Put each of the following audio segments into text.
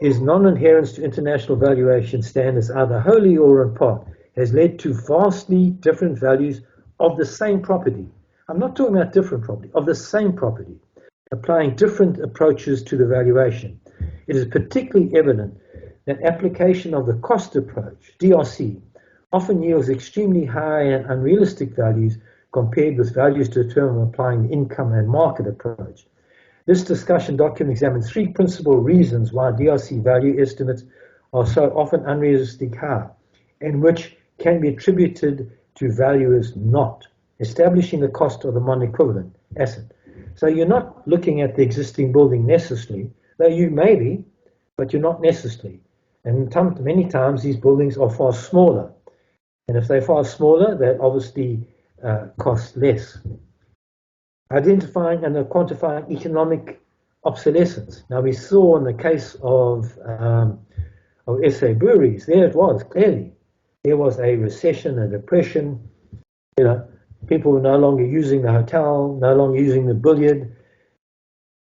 is non-adherence to international valuation standards, either wholly or in part, has led to vastly different values of the same property. I'm not talking about different property, of the same property, applying different approaches to the valuation. It is particularly evident that application of the cost approach, DRC, often yields extremely high and unrealistic values compared with values determined applying the income and market approach. This discussion document examines three principal reasons why DRC value estimates are so often unrealistically high, and which can be attributed to valuers not establishing the cost of the non-equivalent asset. So you're not looking at the existing building necessarily, though you may be, but you're not necessarily. And many times these buildings are far smaller. And if they're far smaller, they obviously cost less. Identifying and quantifying economic obsolescence. Now we saw in the case of SA breweries, there it was, clearly. There was a recession, a depression, people were no longer using the hotel, no longer using the billiard.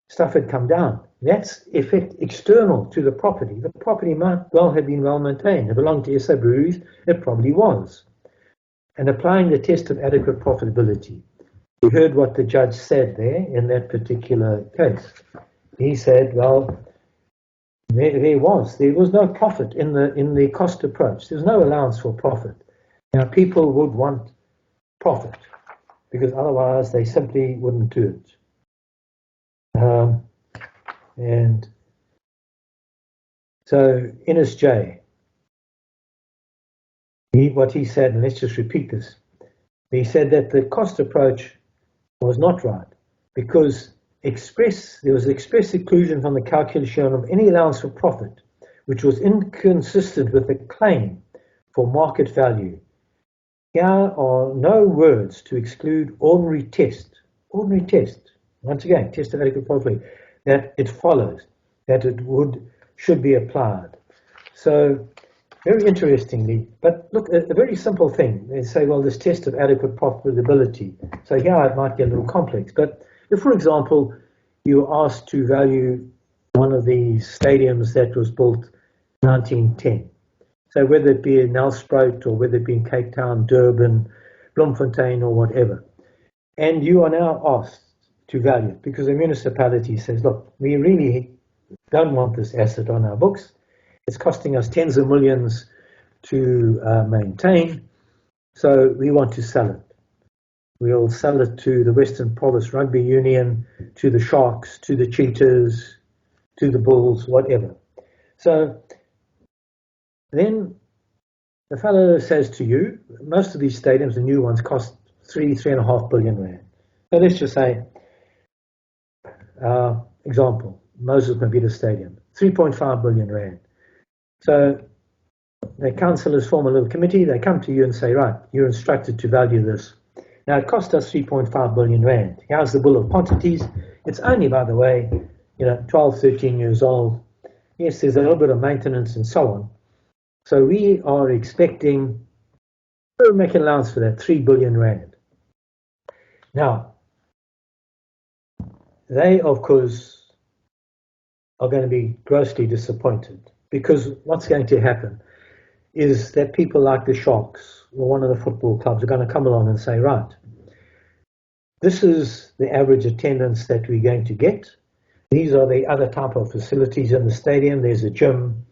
Stuff had come down. That's effect external to the property. The property might well have been well maintained. It belonged to SA breweries, it probably was. And applying the test of adequate profitability. We heard what the judge said there in that particular case. He said, well, there was no profit in the cost approach. There's no allowance for profit. Now, people would want profit because otherwise they simply wouldn't do it. And so Innes J, what he said, and let's just repeat this. He said that the cost approach was not right because there was express exclusion from the calculation of any allowance for profit, which was inconsistent with the claim for market value. Here are no words to exclude ordinary test, once again, test of adequate profitability, that it follows, that it should be applied. So, very interestingly, but look, a very simple thing. They say, well, this test of adequate profitability. So here it might get a little complex. But if, for example, you were asked to value one of these stadiums that was built in 1910, so whether it be in Nelspruit or whether it be in Cape Town, Durban, Bloemfontein or whatever, and you are now asked to value it because the municipality says, look, we really don't want this asset on our books. It's costing us tens of millions to maintain, so we want to sell it. We'll sell it to the Western Province Rugby Union, to the Sharks, to the Cheetahs, to the Bulls, whatever. So then the fellow says to you, most of these stadiums, the new ones, cost 3.5 billion rand. So let's just say, example, Moses Mabhida Stadium, 3.5 billion rand. So the councillors form a little committee, they come to you and say, right, you're instructed to value this. Now it cost us 3.5 billion rand. Here's the bill of quantities. It's only, by the way, 12, 13 years old. Yes, there's a little bit of maintenance and so on. So we are expecting, we'll make an allowance for that, 3 billion rand. Now, they, of course, are going to be grossly disappointed because what's going to happen is that people like the Sharks or one of the football clubs are going to come along and say, right, this is the average attendance that we're going to get. These are the other type of facilities in the stadium. There's a gym,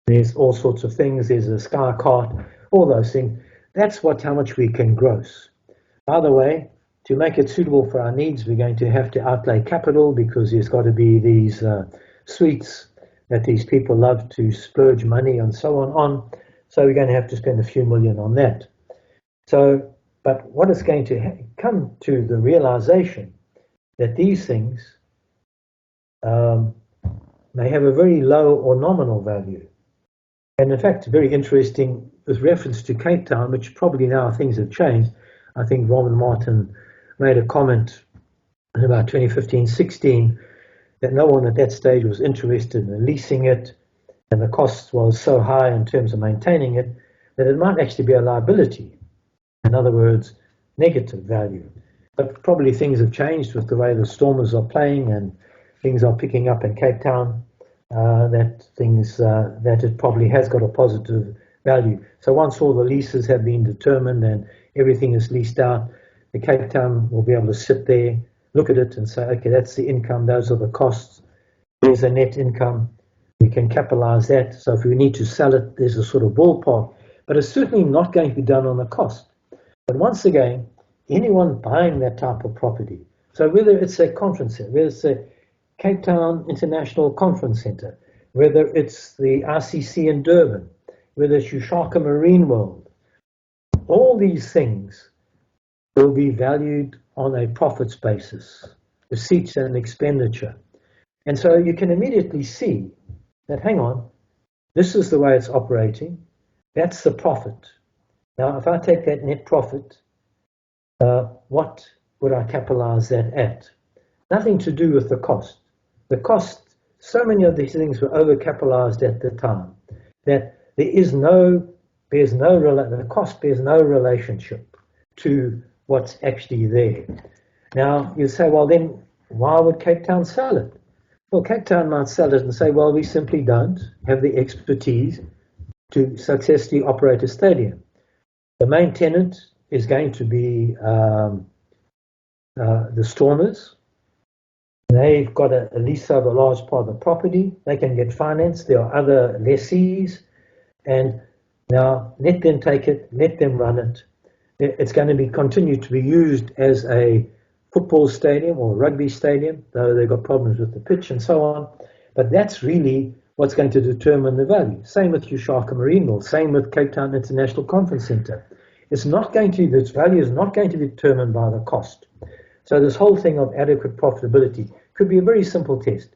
there's all sorts of things, there's a sky cart, all those things. That's how much we can gross. By the way, to make it suitable for our needs, we're going to have to outlay capital because there's got to be these suites that these people love to splurge money and so on. So we're going to have to spend a few million on that. So, but what is going to come to the realization that these things may have a very low or nominal value. And in fact, very interesting with reference to Cape Town, which probably now things have changed. I think Robin Martin made a comment in about 2015-16 that no one at that stage was interested in leasing it, and the cost was so high in terms of maintaining it that it might actually be a liability. In other words, negative value. But probably things have changed with the way the Stormers are playing and things are picking up in Cape Town. that it probably has got a positive value. So once all the leases have been determined and everything is leased out, the Cape Town will be able to sit there, look at it and say, okay, that's the income, those are the costs, there's a net income, we can capitalize that. So if we need to sell it, there's a sort of ballpark, but it's certainly not going to be done on the cost. But once again, anyone buying that type of property, so whether it's a conference center, whether it's a Cape Town International Conference Center, whether it's the RCC in Durban, whether it's Ushaka Marine World, all these things will be valued on a profits basis, receipts and expenditure. And so you can immediately see that, hang on, this is the way it's operating, that's the profit. Now, if I take that net profit, what would I capitalize that at? Nothing to do with the cost. The cost, so many of these things were overcapitalized at the time that the cost bears no relationship to what's actually there. Now, you say, well, then why would Cape Town sell it? Well, Cape Town might sell it and say, well, we simply don't have the expertise to successfully operate a stadium. The main tenant is going to be the Stormers. They've got a lease over a large part of the property. They can get finance. There are other lessees. And now let them take it, let them run it. It's going to be continued to be used as a football stadium or rugby stadium, though they've got problems with the pitch and so on. But that's really what's going to determine the value. Same with Ushaka Marine World, same with Cape Town International Conference Center. Its value is not going to be determined by the cost. So this whole thing of adequate profitability could be a very simple test.